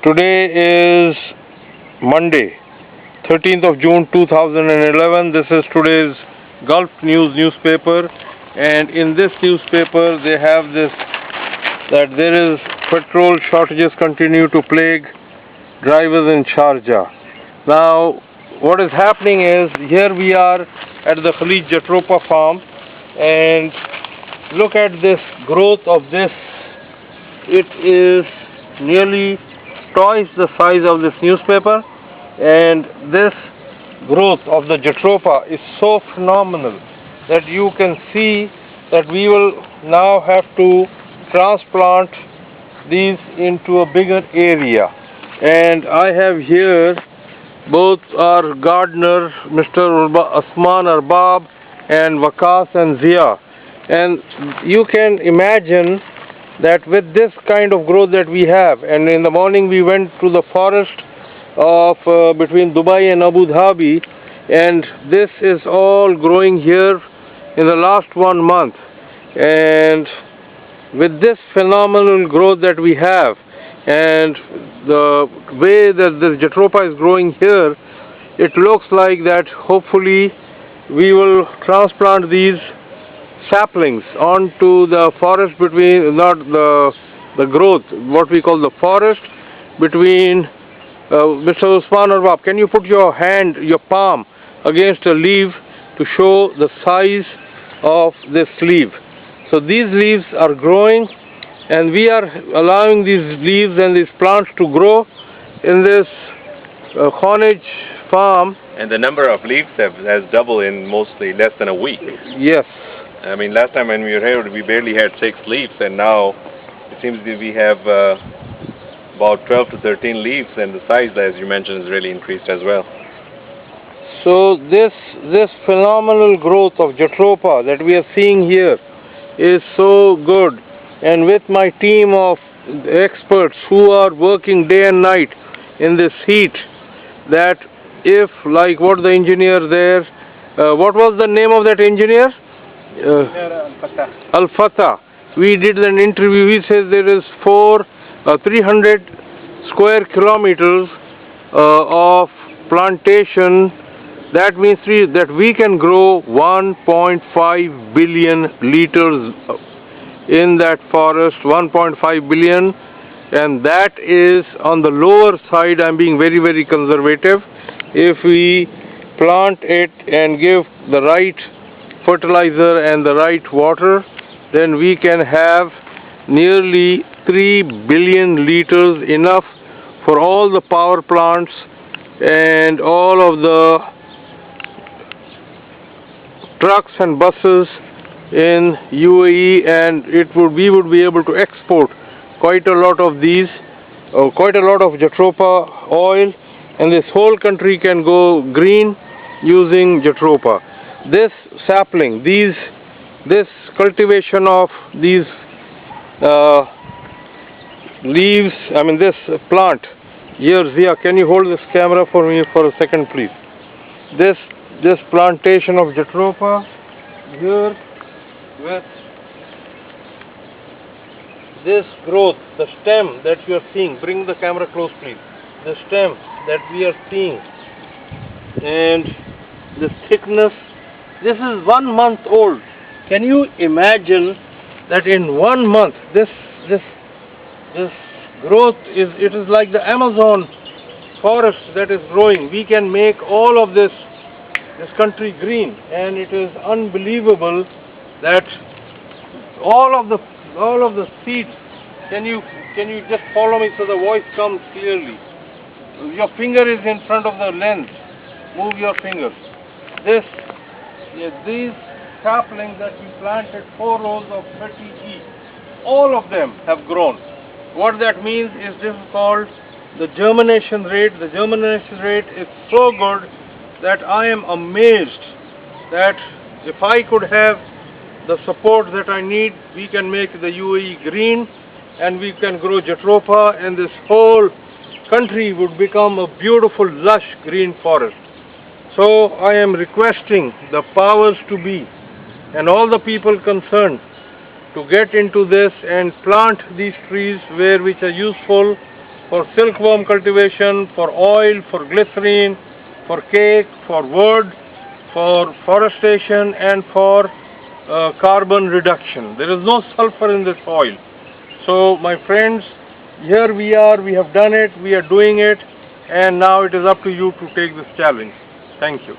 Today is Monday, 13th of June 2011. This is today's Gulf News newspaper, and in this newspaper they have this, that there is petrol shortages continue to plague drivers in Sharjah. Now what is happening is, here we are at the Uae Jatropha farm, and look at this growth of this. It is nearly twice the size of this newspaper, and this growth of the Jatropha is so phenomenal that you can see that we will now have to transplant these into a bigger area. And I have here both our gardener, Mr. Osman Arbab, and Waqas and Zia, and you can imagine that with this kind of growth that we have. And in the morning we went to the forest of between Dubai and Abu Dhabi, and this is all growing here in the last 1 month. And with this phenomenal growth that we have, and the way that this Jatropha is growing here, it looks like that hopefully we will transplant these saplings onto the forest between, not the growth, what we call the forest between. Mr. Usman Arbab, can you put your hand, your palm against a leaf to show the size of this leaf? So these leaves are growing, and we are allowing these leaves and these plants to grow in this Khonage farm. And the number of leaves has doubled in mostly less than a week. Yes. I mean, last time when we were here, we barely had 6 leaves, and now it seems that we have about 12 to 13 leaves, and the size, as you mentioned, is really increased as well. So this phenomenal growth of Jatropha that we are seeing here is so good, and with my team of experts who are working day and night in this heat, that if, like what the engineer there, what was the name of that engineer? Al-Fatah. We did an interview. He says there is 300 square kilometers of plantation. That means that we can grow 1.5 billion liters in that forest, 1.5 billion, and that is on the lower side. I'm being very, very conservative. If we plant it and give the right fertilizer and the right water, then we can have nearly 3 billion liters, enough for all the power plants and all of the trucks and buses in UAE, and we would be able to export quite a lot of these, quite a lot of Jatropha oil, and this whole country can go green using Jatropha. This sapling, this cultivation of these leaves, I mean this plant. Here, Zia, can you hold this camera for me for a second, please? This plantation of Jatropha here, with this growth, the stem that you are seeing. Bring the camera close, please. The stem that we are seeing, and the thickness. This is 1 month old. Can you imagine that in 1 month this growth is, it is like the Amazon forest that is growing. We can make all of this country green, and it is unbelievable that all of the seeds. Can you just follow me so the voice comes clearly? Your finger is in front of the lens. Move your finger. These saplings that we planted, 4 rows of 30 each, all of them have grown. What that means is, this is called the germination rate. The germination rate is so good that I am amazed that if I could have the support that I need, we can make the UAE green, and we can grow Jatropha, and this whole country would become a beautiful, lush green forest. So I am requesting the powers to be and all the people concerned to get into this and plant these trees which are useful for silkworm cultivation, for oil, for glycerine, for cake, for wood, for forestation, and for carbon reduction. There is no sulfur in this oil. So my friends, here we are, we have done it, we are doing it, and now it is up to you to take this challenge. Thank you.